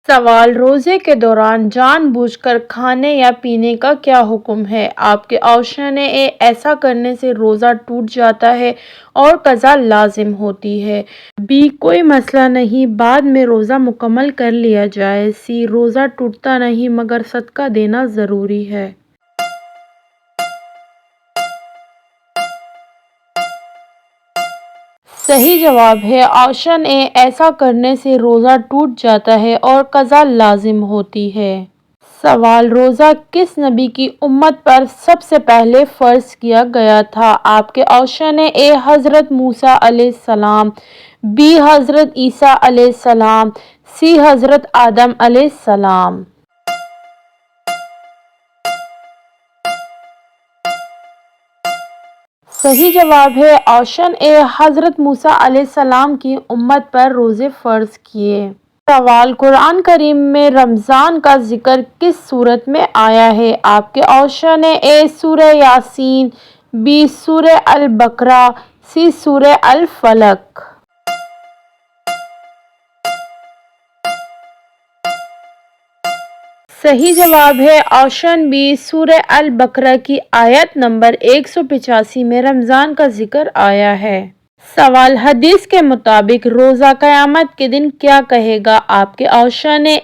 سوال: روزے کے دوران جان بوجھ کر کھانے یا پینے کا کیا حکم ہے؟ آپ کے آپشن اے: ایسا کرنے سے روزہ ٹوٹ جاتا ہے اور قضا لازم ہوتی ہے۔ بی: کوئی مسئلہ نہیں، بعد میں روزہ مکمل کر لیا جائے۔ سی: روزہ ٹوٹتا نہیں مگر صدقہ دینا ضروری ہے۔ صحیح جواب ہے آپشن اے: ایسا کرنے سے روزہ ٹوٹ جاتا ہے اور قضا لازم ہوتی ہے۔ سوال: روزہ کس نبی کی امت پر سب سے پہلے فرض کیا گیا تھا؟ آپ کے آپشن ہیں: اے حضرت موسیٰ علیہ السلام، بی حضرت عیسیٰ علیہ السلام، سی حضرت آدم علیہ السلام۔ صحیح جواب ہے آپشن اے: حضرت موسیٰ علیہ السلام کی امت پر روزے فرض کیے۔ سوال: قرآن کریم میں رمضان کا ذکر کس سورت میں آیا ہے؟ آپ کے آپشن ہیں: اے سورہ یاسین، بی سورہ البقرہ، سی سورہ الفلق۔ صحیح جواب ہے آپشن بی سورہ البقرہ کی آیت نمبر 185 میں رمضان کا ذکر آیا ہے۔ سوال: حدیث کے مطابق روزہ قیامت کے دن کیا کہے گا؟ آپ کے آپشن ہیں: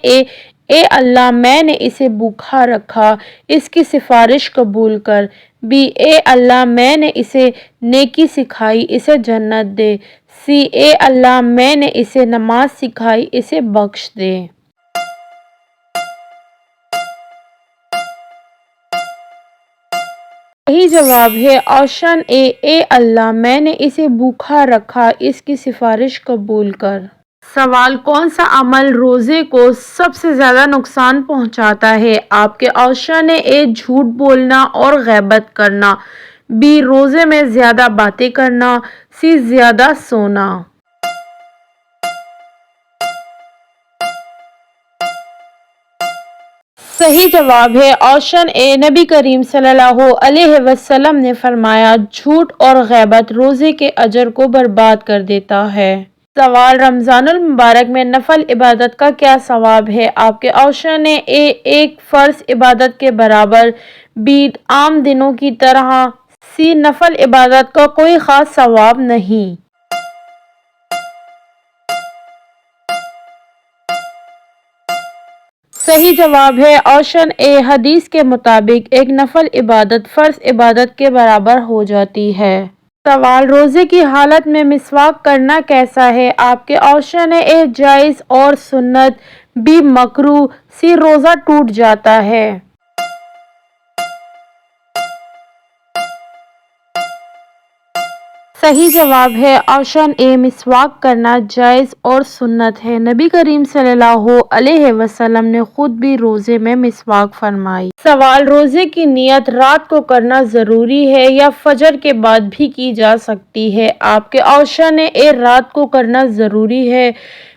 اے اللہ میں نے اسے بھوکا رکھا، اس کی سفارش قبول کر، بی اے اللہ میں نے اسے نیکی سکھائی، اسے جنت دے، سی اے اللہ میں نے اسے نماز سکھائی، اسے بخش دے۔ صحیح جواب ہے آپشن اے اللہ میں نے اسے بھوکا رکھا، اس کی سفارش قبول کر۔ سوال: کون سا عمل روزے کو سب سے زیادہ نقصان پہنچاتا ہے؟ آپ کے آپشن ہیں: اے جھوٹ بولنا اور غیبت کرنا، بی روزے میں زیادہ باتیں کرنا، سی زیادہ سونا۔ صحیح جواب ہے آپشن اے نبی کریم صلی اللہ علیہ وسلم نے فرمایا، جھوٹ اور غیبت روزے کے اجر کو برباد کر دیتا ہے۔ سوال: رمضان المبارک میں نفل عبادت کا کیا ثواب ہے؟ آپ کے آپشن ہیں: اے ایک فرض عبادت کے برابر، بی عام دنوں کی طرح، سی نفل عبادت کا کوئی خاص ثواب نہیں۔ صحیح جواب ہے آپشن اے حدیث کے مطابق ایک نفل عبادت فرض عبادت کے برابر ہو جاتی ہے۔ سوال: روزے کی حالت میں مسواک کرنا کیسا ہے؟ آپ کے آپشن ہیں: اے جائز اور سنت، بی مکروہ، سی روزہ ٹوٹ جاتا ہے۔ صحیح جواب ہے آپشن اے مسواک کرنا جائز اور سنت ہے۔ نبی کریم صلی اللہ علیہ وسلم نے خود بھی روزے میں مسواک فرمائی۔ سوال: روزے کی نیت رات کو کرنا ضروری ہے یا فجر کے بعد بھی کی جا سکتی ہے؟ آپ کے آپشن ہیں: اے رات کو کرنا ضروری ہے،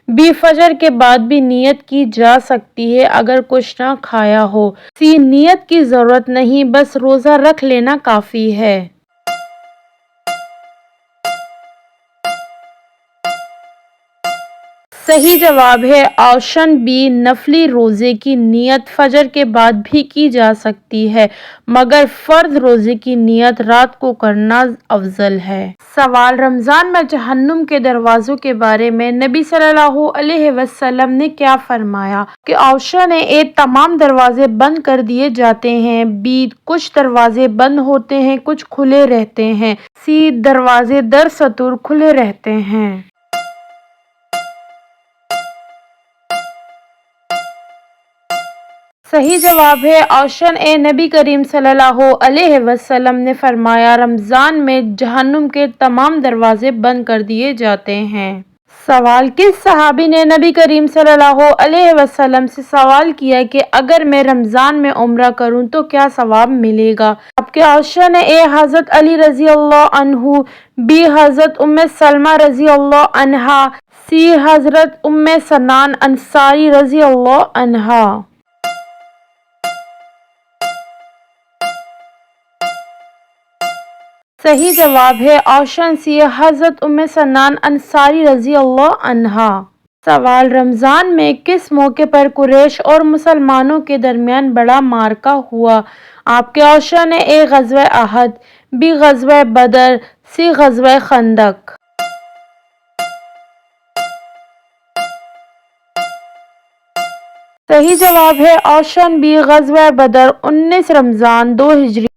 بی فجر کے بعد بھی نیت کی جا سکتی ہے اگر کچھ نہ کھایا ہو، سی نیت کی ضرورت نہیں بس روزہ رکھ لینا کافی ہے۔ صحیح جواب ہے آپشن بی نفلی روزے کی نیت فجر کے بعد بھی کی جا سکتی ہے مگر فرض روزے کی نیت رات کو کرنا افضل ہے۔ سوال: رمضان میں جہنم کے دروازوں کے بارے میں نبی صلی اللہ علیہ وسلم نے کیا فرمایا؟ کہ آپشن ہے: اے تمام دروازے بند کر دیے جاتے ہیں، بی کچھ دروازے بند ہوتے ہیں کچھ کھلے رہتے ہیں، سی دروازے در ستور کھلے رہتے ہیں۔ صحیح جواب ہے آپشن اے نبی کریم صلی اللہ علیہ وسلم نے فرمایا، رمضان میں جہنم کے تمام دروازے بند کر دیے جاتے ہیں۔ سوال: کس صحابی نے نبی کریم صلی اللہ علیہ وسلم سے سوال کیا کہ اگر میں رمضان میں عمرہ کروں تو کیا ثواب ملے گا؟ آپ کے آپشن ہیں: اے حضرت علی رضی اللہ عنہ، بی حضرت ام سلمہ رضی اللہ عنہا، سی حضرت ام سنان انصاری رضی اللہ عنہا۔ صحیح جواب ہے آپشن سی حضرت ام سنان انصاری رضی اللہ عنہا۔ سوال: رمضان میں کس موقع پر قریش اور مسلمانوں کے درمیان بڑا معرکہ ہوا؟ آپ کے آپشن ہیں: اے غزوہ احد، بی غزوہ بدر، سی غزوہ خندق۔ صحیح جواب ہے آپشن بی غزوہ بدر، 19 رمضان 2 ہجری۔